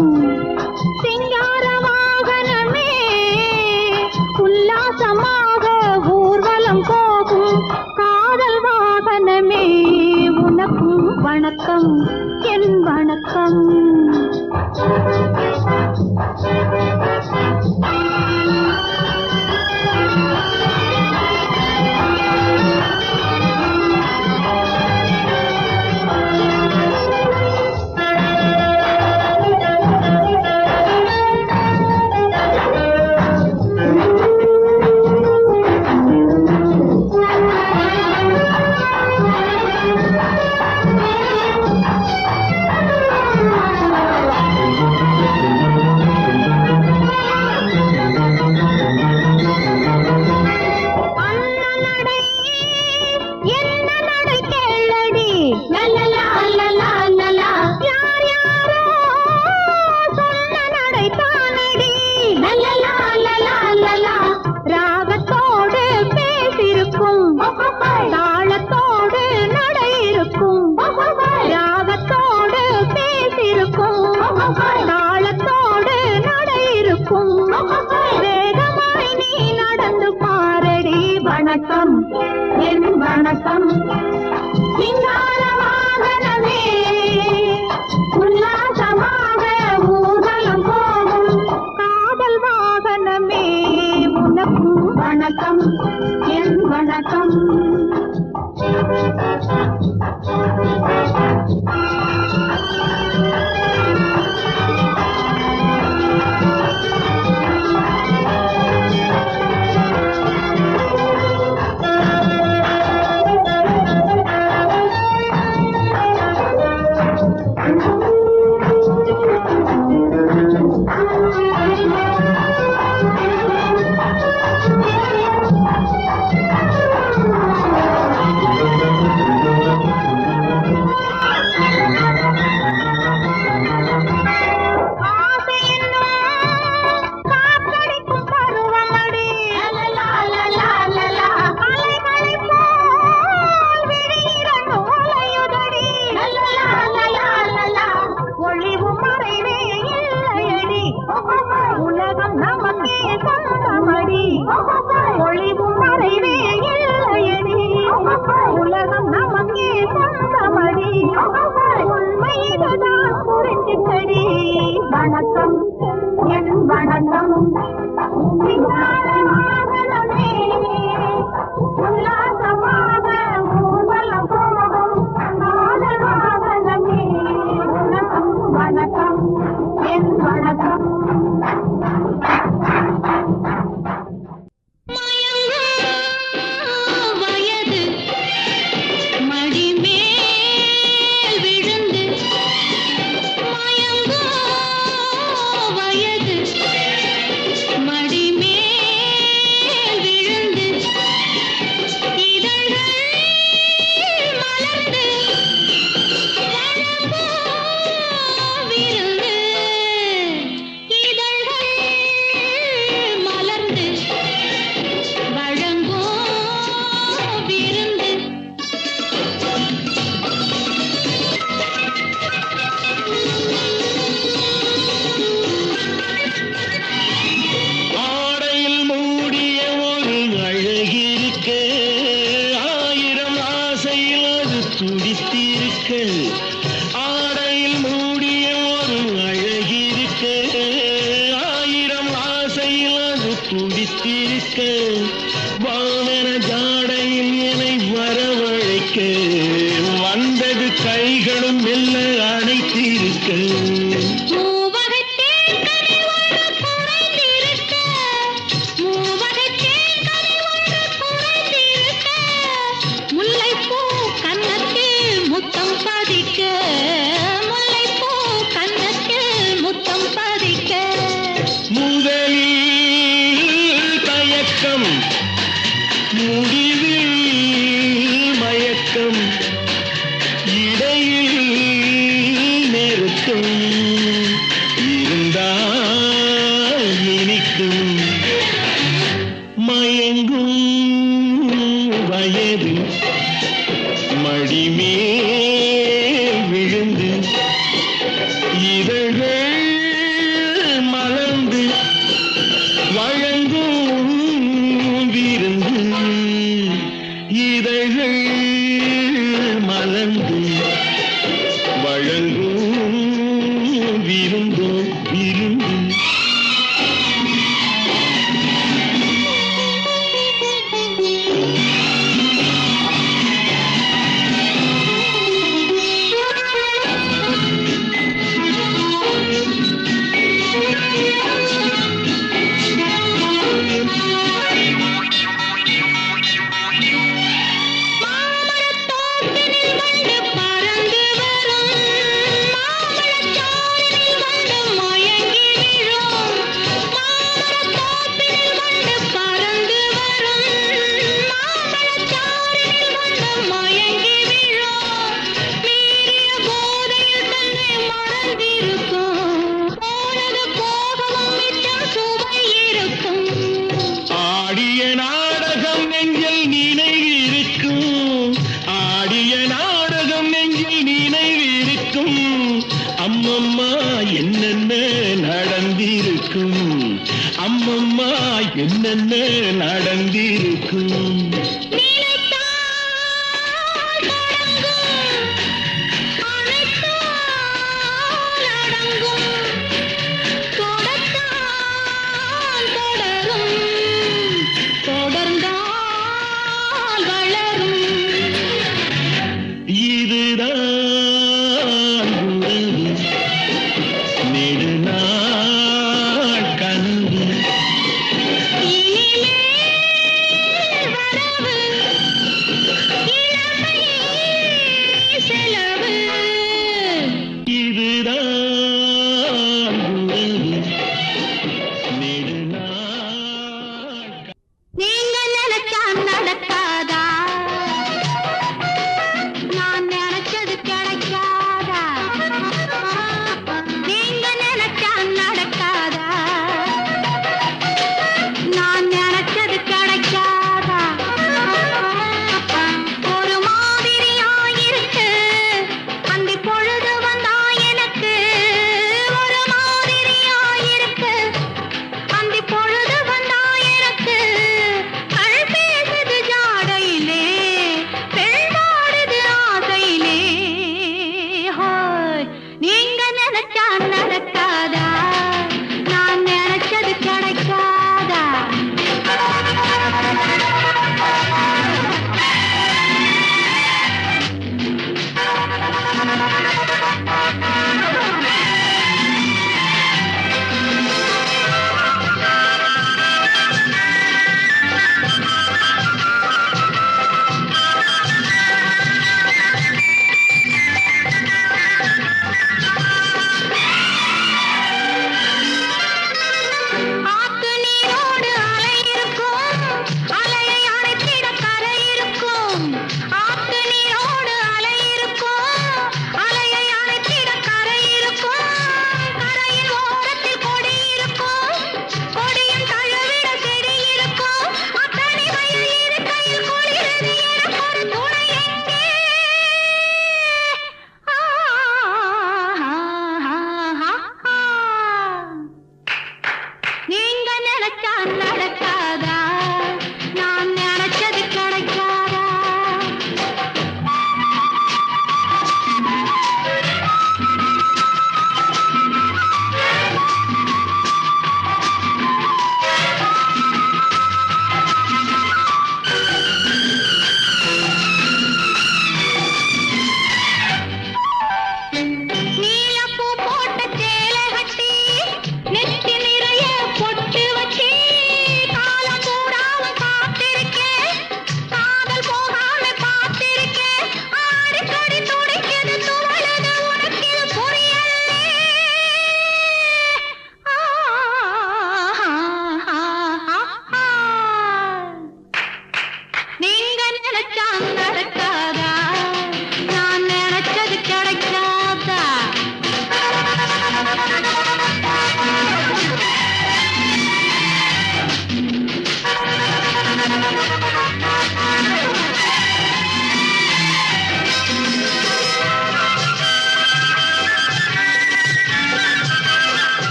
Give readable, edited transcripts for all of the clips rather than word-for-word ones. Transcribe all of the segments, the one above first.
சிங்கார வாகனமே உல்லாசமாக ஊர்வலம் போகும் காதல் வாகனமே உனக்கும் வணக்கம் என் வணக்கம். வணக்கம் என் வணக்கம். சிங்கார வாகனமே உல்லாசமாக ஊர்வலம் போகும் காதல் வாகனமே உனக்கும் வணக்கம் என் வணக்கம். உலகம் நமக்கே சொந்தமடி ஒளிவும் மறைவே இல்லையடி உலகம் நமக்கே சொந்தமடி உண்மை இதுதான் புரிஞ்சுக்கடி. வணக்கம் என் வணக்கம். வாகனமே உல்லாசமாக ஊர்வலம் போகும் காதல் வாகனமே உனக்கும் வணக்கம் என் வணக்கம். மடிமேல் விழுந்து இதழ்கள் என்னென்ன நடந்திருக்கும்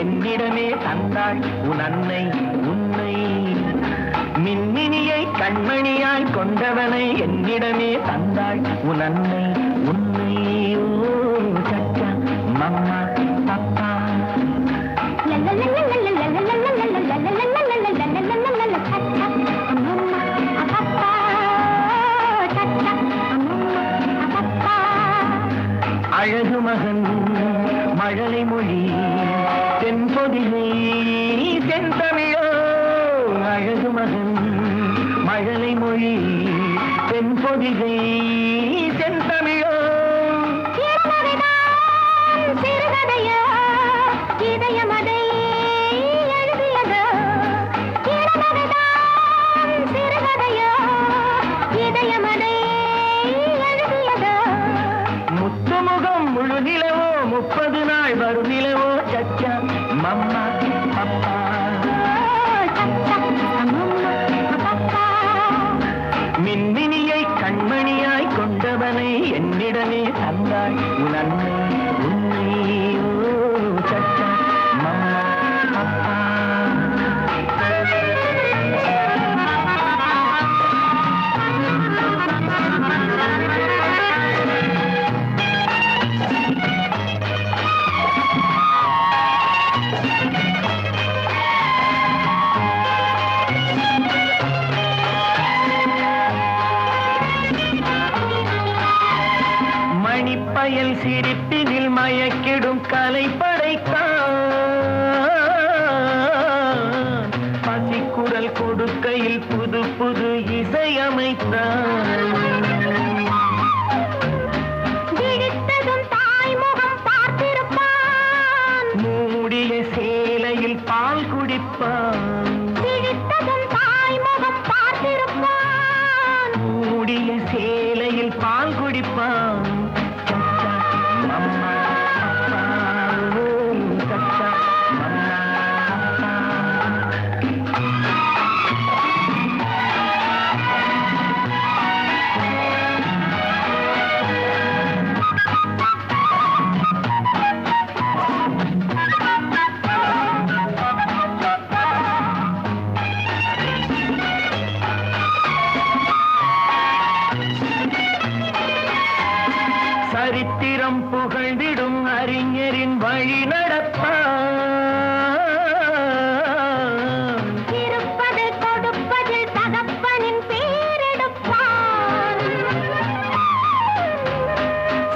என்னிடமே தந்தாள் உன் அன்னை உன்னை. மின்மினியை கண்மணியாய் கொண்டவனை என்னிடமே தந்தாள் உன் அன்னை உன்னை. ஓ சச்சா மம்மா பப்பா அழகு மகன் மழலை மொழி தென்பொதிகை தென்தமிழோ. அழகு மகன் மழலை மொழி தென்பொதிகை தென்தமிழோ. சிறுகதையோ இதயமதை எழுதியதோ. சிறுகதையோ இதயமதை எழுதியதோ. முத்துமுகம் முழு நிலவோ 30 நாள் வரும் நிலவோ. சச்சா மம்மா பப்பா மின்மினியை கண்மணியாய் கொண்டவனை என்னிடமே தந்தாள் உன் அன்னை உன்னை. ஓ சச்சா மம்மா பப்பா மணிப்பயல் சிரிப்பினில் மயக்கிடும் கலை படைத்தான். பசிக்குரல் கொடுக்கையில் புது புது இசையமைத்தான். விழித்ததும் தாய்முகம் பார்த்திருப்பான். மூடிய சேலையில் பால் குடிப்பான். விழித்ததும் தாய்முகம் பார்த்திருப்பான். மூடிய சேலையில் பால் குடிப்பான். சச்சா மம்மா பப்பா ஓ சச்சா மம்மா பப்பா. சரித்திரம் புகழ்ந்திடும் அறிஞரின் வழி நடப்பான். இருப்பது கொடுப்பதில் தகப்பனின் பேரெடுப்பான்.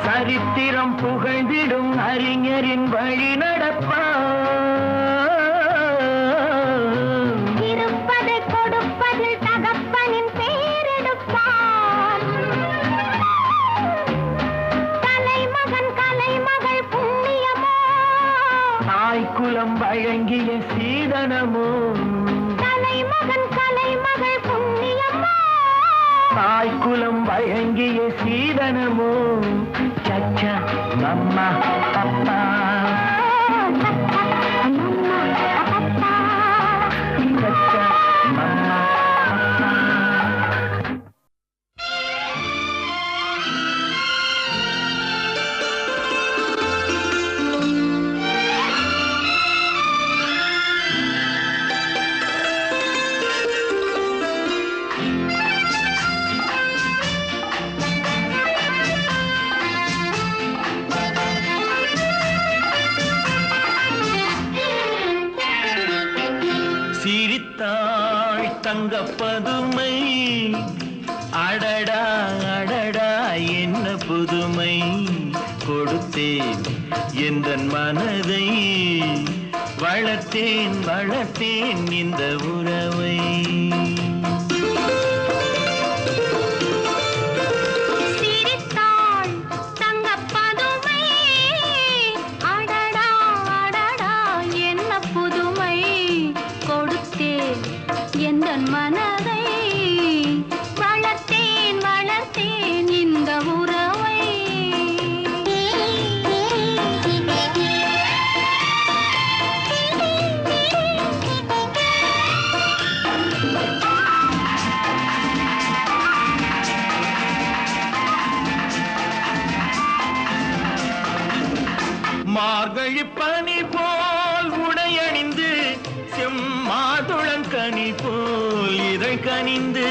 சரித்திரம் புகழ்ந்திடும் அறிஞரின் வழி நடப்பான். இருப்பது கொடுப்பதில் தகப்பனின் பேரெடுப்பான். கலைமகன் கலைமகள் புண்ணியமோ. தாய்க்குலம் வழங்கிய சீதனமோ. கலைமகன் கலைமகள் புண்ணியமோ. தாய்க்குலம் வழங்கிய சீதனமோ. சச்சா மம்மா பப்பா சச்சா மம்மா பப்பா. சிரித்தாள் தங்கப்பதுமை. அடடா அடடா என்ன புதுமை. கொடுத்தேன் எந்தன் மனதை. வளர்த்தேன் வளர்த்தேன் இந்த உறவை. சிரித்தாள் தங்கப்பதுமை. அடடா அடடா என்ன புதுமை. கொடுத்தேன் எந்தன் மனதை. வளர்த்தேன் வளர்த்தேன் இந்த உறவை. இதழ் கனிந்து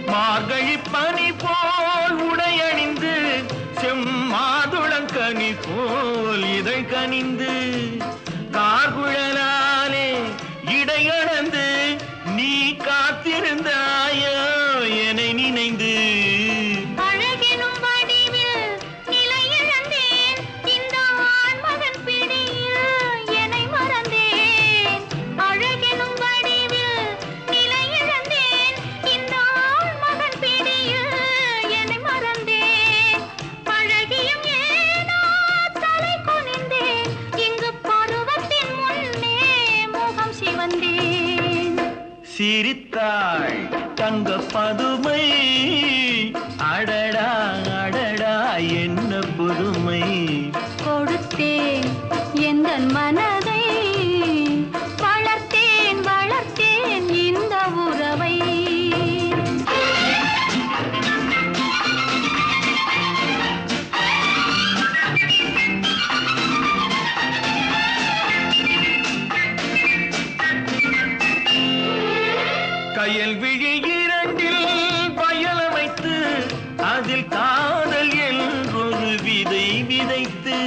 மார்கழி பனி போல் உடையணிந்து செம்மாதுளங்கனி போல் இதழ் கனிந்து கார்குழலாலே இடையளந்து நீ காத்திருந்தாயோ என்னை நினைந்து அழகெனும் வடிவில் நிலை இழந்தேன் இந்த ஆண்மகன் பிடியில் என்னை மறந்தேன் அழகெனும் வடிவில் நிலை இழந்தேன் இந்த ஆண்மகன் பிடியில் என்னை மறந்தேன் பழகியும் ஏனோ தலை குனிந்தேன் இங்கு பருவத்தின் முன்னே முகம் சிவந்தேன் சிரித்தாள் தங்க பதுமை அடடா அடடா என்ன புதுமை கொடுத்தேன் எந்தன் மனதை வளர்த்தேன் வளர்த்தேன் இந்த உறவை கயல் விழி இரண்டில் பயலமைத்து அதில் காதல் என்றொரு விதை விதைத்து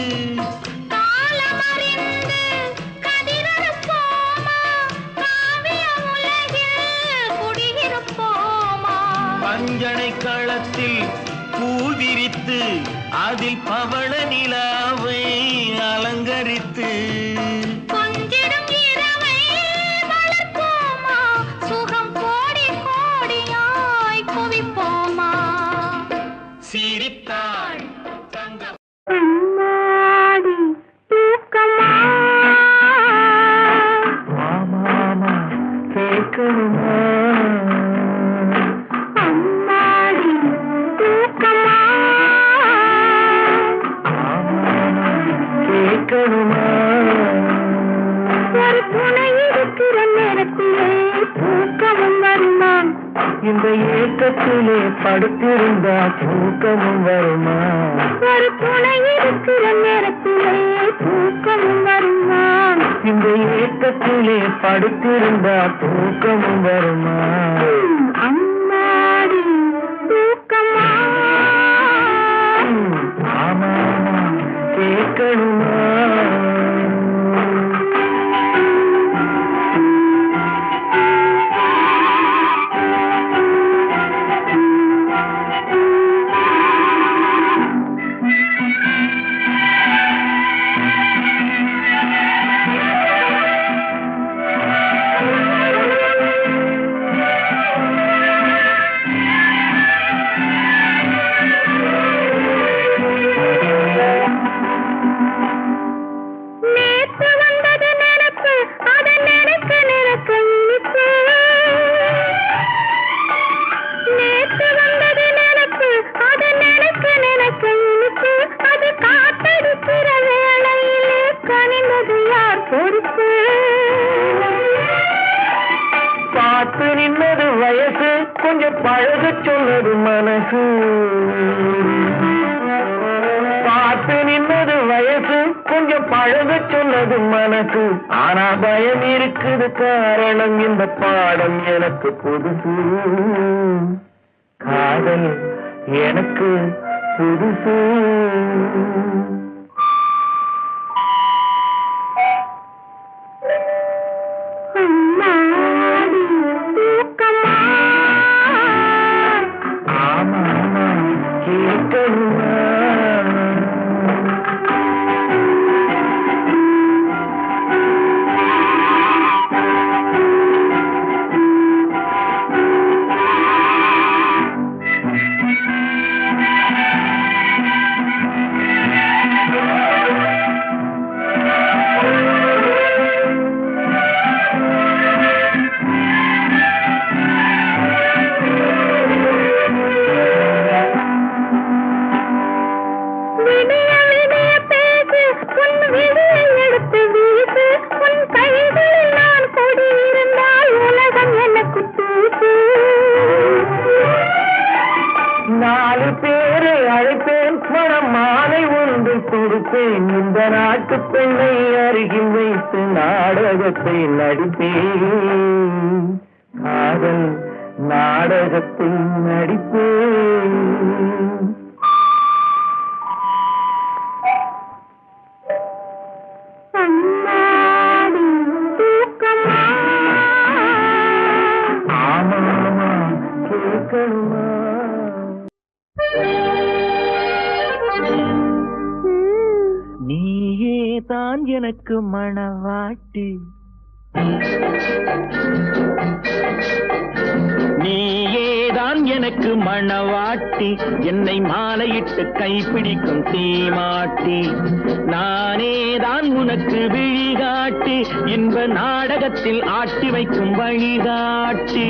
காலமறிந்து கதிரறுப்போமா காவிய உலகில் குடியிருப்போமா பஞ்சனை களத்தில் பூ விரித்து அதில் பவள நிலாவை அலங்கரித்து கொஞ்சிடும் இரவை வளர்ப்போமா சுகம் கோடி கோடியாய் குவிப்போமா சிரித்தாள் தங்க அம்மாடி தூக்கமா மாமா கேட்கணுமா அம்மாடி தூக்கமா கேட்கணுமா ஒரு துணை இருக்கிற நேரத்திலே தூக்கமும் வருமான் இந்த ஏக்கத்திலே படுத்திருந்தா தூக்கமும் வருமா ஒரு துணை இருக்கிற நேரத்திலே தூக்கமும் வருமான் இந்த ஏக்கத்திலே படுத்திருந்தா தூக்கமும் வருமா அம்மாடி தூக்கமா ஆமா கேட்கணுமா நேற்று வந்தது நினைப்பு அதை நினைக்க நினைக்க இனிப்பு நேற்று வந்தது நினைப்பு அதை நினைக்க நினைக்க இனிப்பு அது காத்தடிக்கிற வேளையிலே கனிந்தது யார் பொறுப்பு பார்த்து நின்னது வயசு கொஞ்சம் பழக சொன்னது மனசு பார்த்து நின்னது வயசு கொஞ்சம் பழக சொன்னது மனசு ஆனா பயம் இருக்குது காரணம் இந்த பாடம் எனக்கு புதுசு காதல் எனக்கு புதுசு அம்மாடி தூக்கமா ஆமா கேட்கணுமா விடிய விடிய பேசு உன் விடியை எடுத்து வீசு உன் கைகளில் நான் கொடியிருந்தால் உலகம் எனக்கு தூசு நாலு பேரை அழைப்பேன் மனம் மாலை ஒன்று கொடுப்பேன் இந்த நாட்டு பெண்ணை அருகில் வைத்து நாடகத்தை நடிப்பேன் காதல் நாடகத்தில் நடிப்பேன். ஆமாமா கேட்கணுமா? நீயே தான் எனக்கு மணவாட்டி, நீயேதான் எனக்கு மணவாட்டி, என்னை மாலையிட்டு கைப்பிடிக்கும் தீமாட்டி, நானேதான் உனக்கு விழிகாட்டி, இன்ப நாடகத்தில் ஆட்டி வைக்கும் வழிகாட்டி.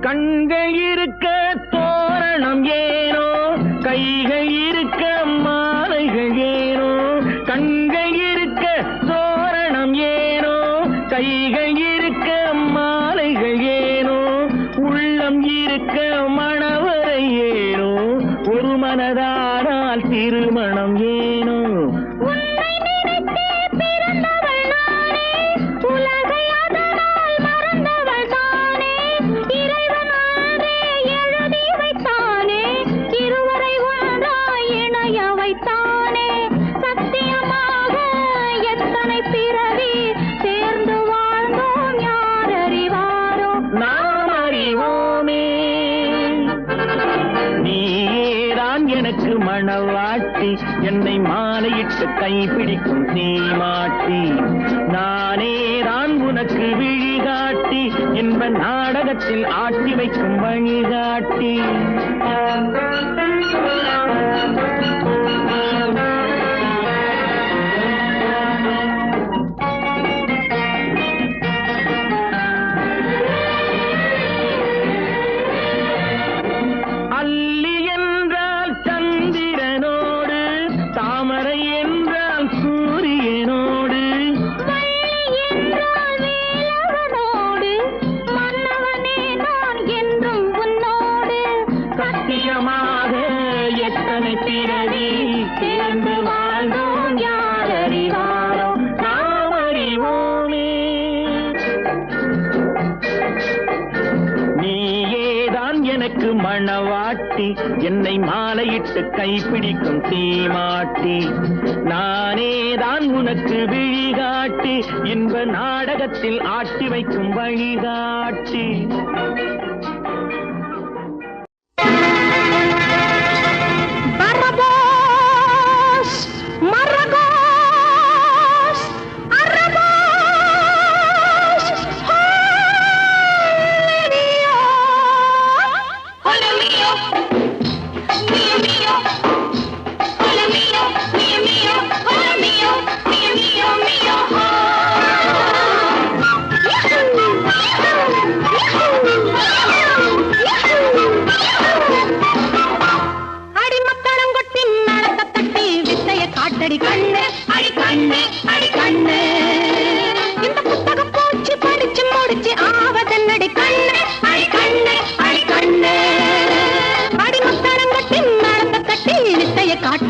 கண்கள் இருக்க தோரணம் ஏனோ, கைகள் இருக்க மாலைகள் ஏனோ, கண்கள் இருக்க தோரணம் ஏனோ, கைகள் இருக்க மாலைகள் ஏனோ, உள்ளம் இருக்க மணவரை ஏனோ, ஒரு மனதானால் திருமணம் ஏனோ. எனக்கு மணவாட்டி, என்னை மாலையிட்டு கைப்பிடிக்கும் தீமாட்டி, நானேதான் உனக்கு விழிகாட்டி, இன்ப நாடகத்தில் ஆட்டி வைக்கும் வழிகாட்டி. எத்தனை பிறவி சேர்ந்து வாழ்ந்தோம் யார் அறிவாரோ, நாம் அறிவோமே. நீயேதான் எனக்கு மணவாட்டி, என்னை மாலையிட்டு கைப்பிடிக்கும் தீமாட்டி, நானேதான் உனக்கு விழிகாட்டி, இன்ப நாடகத்தில் ஆட்டி வைக்கும் வழிகாட்டி.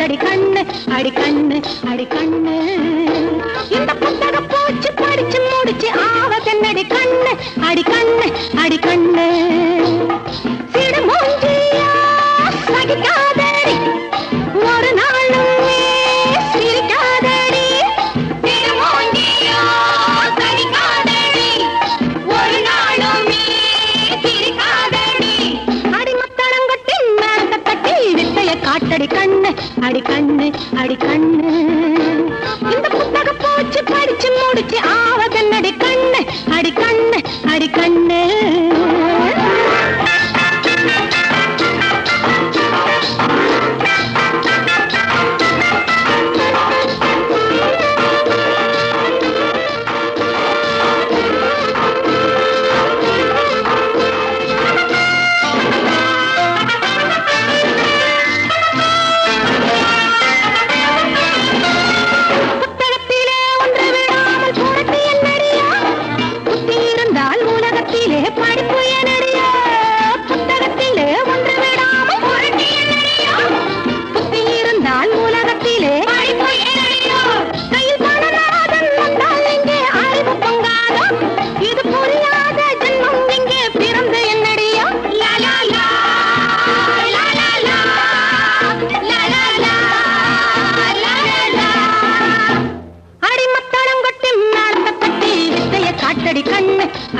அடி கண்ணு அடி கண்ணு அடி கண்ணு இந்த புத்தக போச்சு படிச்சு முடிச்சு ஆவதன்னடி கண்ணு அடி கண்ணு அடி கண்ணு சிடு மூஞ்சியா சகிக்காதடி ஒரு நாளும் சிரிக்காதடி சிடு மூஞ்சியா சகிக்காதடி ஒரு நாளும் அடி கண்ணு அடி கண்ணு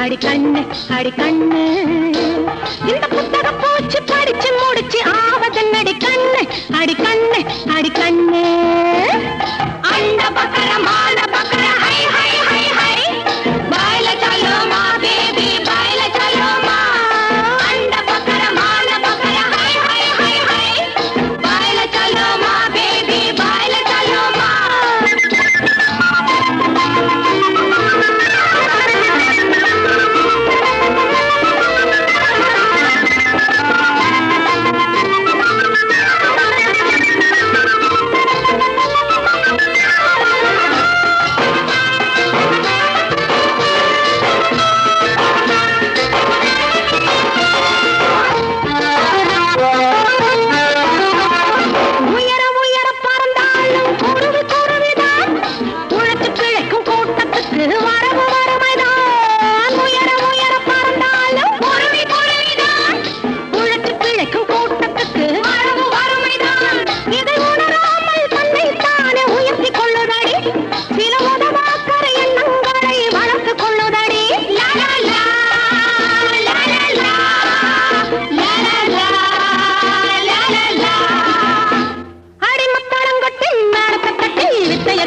அடி கண்ணு அடி கண்ணு இந்த புத்தகம் போச்சு படிச்சு முடிச்சு ஆவதன்னடி கண்ணு அடி கண்ணு அடி கண்ணு அந்த பக்கர மான பக்கர ஹை ஹை ஹை ஹை பாயில चलो மா பேபி பாயில चलो மா அந்த பக்கர மான பக்கர ஹை ஹை ஹை ஹை பாயில चलो மா பேபி பாயில चलो மா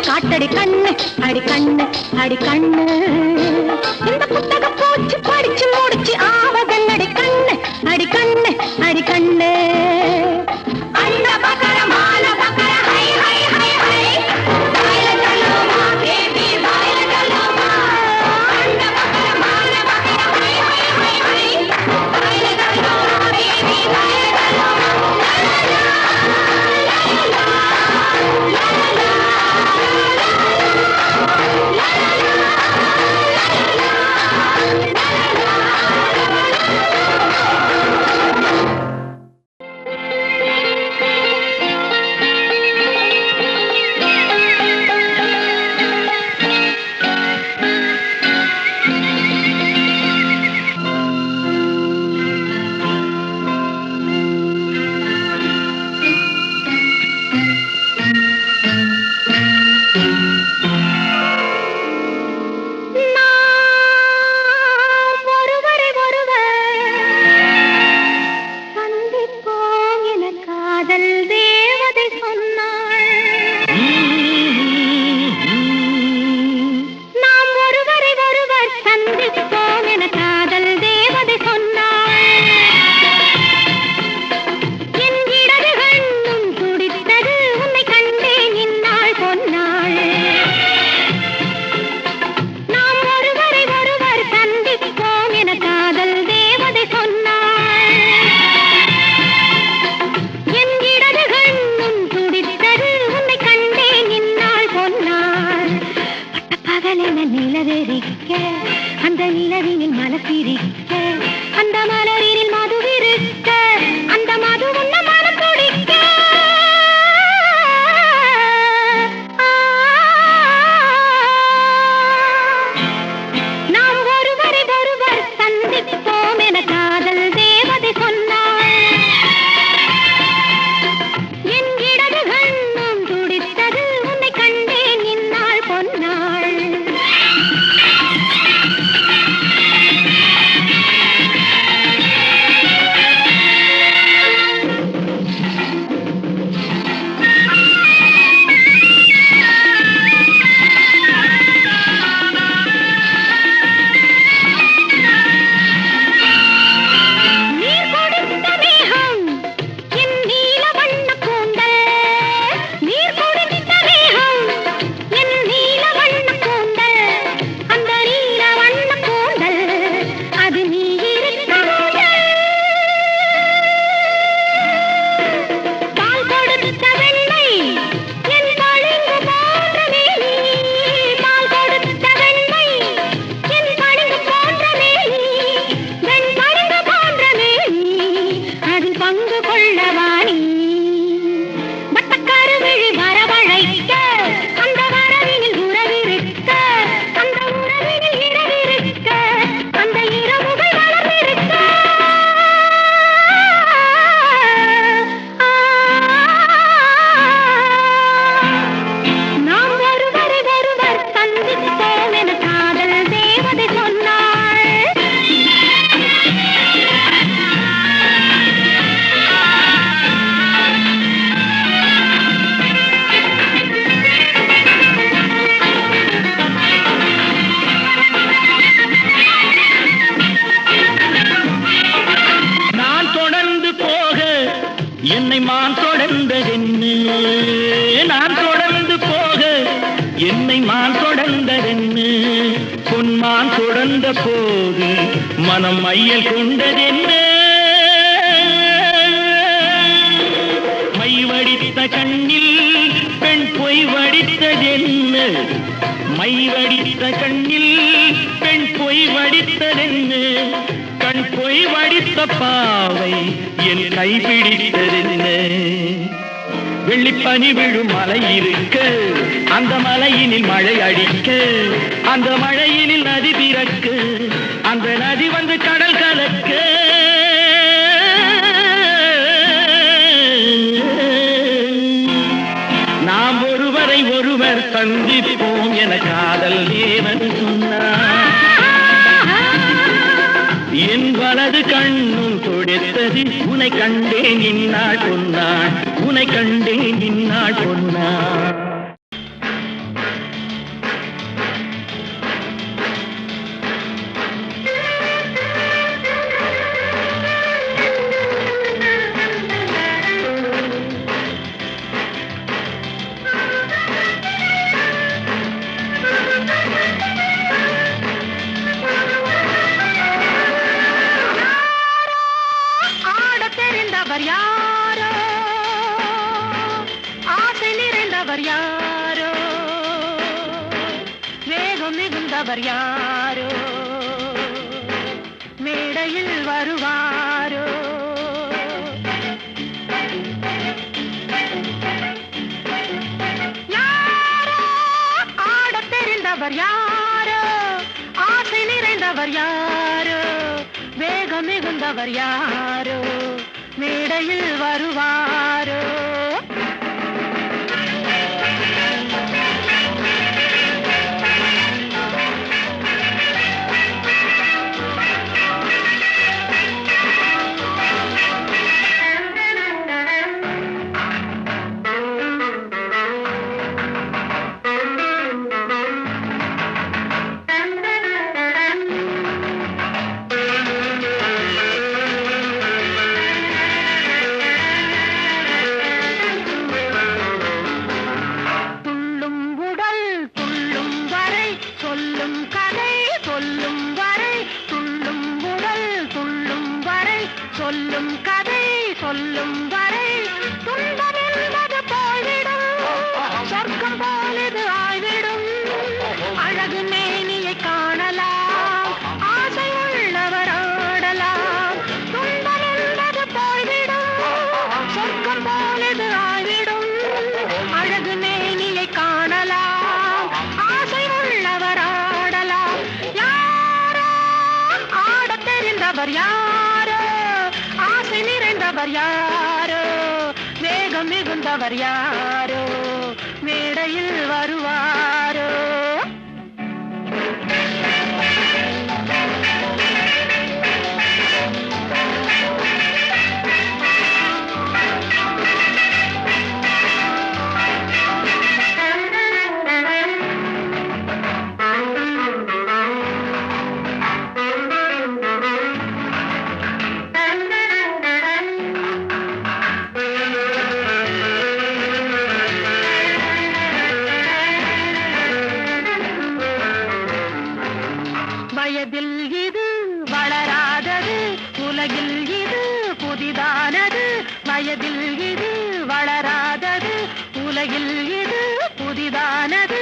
காட்டடி கண்ணு அடி கண்ணு அடி கண்ணு இந்த புத்தகம் போச்சு படிச்சு முடிச்சு ஆவதன்னடி கண்ணு அடி கண்ணு அடி கண்ணு அந்த பக்கர மான பக்கர ஹை ஹை ஹை ஹை பாயில चलो மா பேபி பாயில चलो மா அந்த பக்கர மான பக்கர ஹை ஹை ஹை ஹை பாயில चलो மா பேபி பாயில चलो மா அந்த நிலவினில் மலசிரிக்க அந்த மலரினில் மதுவிருக்க அந்த மது உன்ன மனம் துடிக்க நாம் ஒருவரை ஒருவர் சந்திப்போம் என காதல் தேவதை சொன்னாள். என் இடது கண்ணும் துடித்தது உன்னை கண்டேன் இந்நாள் பொன்னாள். வந்ததென்னு பொன்மான் தொடர்ந்த போது மனம் மையல் கொண்டதென்ன மை வடித்த கண்ணில் பெண் பொய் வடித்ததென்ன மை வடித்த கண்ணில் பெண் பொய் வடித்ததென்ன கண் பொய் வடித்த பாவை என் கைப்பிடித்ததென்ன வெள்ளிப்பனி விழும் மலை இருக்க அந்த மலையினில் மழை அடிக்க அந்த மழையினில் நதி பிறக்க அந்த நதி வந்து கடல் கலக்க நாம் ஒருவரை ஒருவர் சந்திப்போம் என காதல் தேவன் சொன்னார் என் வலது கண்ணும் தொடுத்தது உனை கண்டேன் இந்நாள் பொன்னாள் உனை கண்டேன் இந்நாள் பொன்னாள் தெரிந்தவர் யாரோ ஆசை நிறைந்தவர் யாரோ வேகம் மிகுந்தவர் யாரோ மேடையில் வருவாரோ யாரோ ஆடத் தெரிந்தவர் யாரோ ஆசை நிறைந்தவர் யாரோ வேகம் மிகுந்தவர் யாரோ மேடையில் வருவாரோ சொல்லும் கதை சொல்லும் வரை துன்பம் என்பது போய்விடும் சொர்க்கம் போலது ஆய்விடும் அழகு மேனியை காணலாம் ஆசை உள்ளவர் ஆடலாம் துன்பம் என்பது போய்விடும் சொர்க்கம் போலது ஆய்விடும் அழகு மேனியை காணலாம் ஆசை உள்ளவர் ஆடலாம் யாரோ ஆடத் தெரிந்தவர் யாரோ ஆசை நிறைந்தவர் யாரோ வேகம் மிகுந்தவர் யாரோ மேடையில் வருவாரோ வயதில் இது வளராதது உலகில் இது புதிதானது வயதில் இது வளராதது உலகில் இது புதிதானது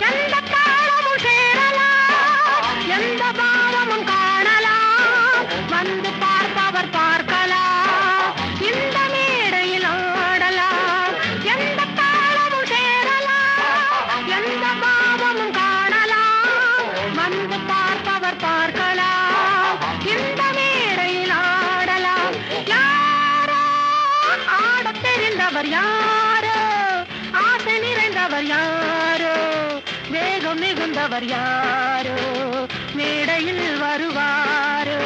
எந்த காலமும் சேரலாம் எந்த பாவமும் காணலாம் வந்து பார்ப்பவர் பார்க்கலாம் இந்த மேடையில் ஆடலாம் எந்த காலமும் சேரலாம் எந்த பாவமும் காணலாம் வந்து பார்ப்பவர் பார்க்கலாம் இந்த மேடையில் ஆடலாம் யாரோ ஆடத் தெரிந்தவர் யாரோ ஆசை நிறைந்தவர் யாரோ வேகம் மிகுந்தவர் யாரோ மேடையில் வருவாரோ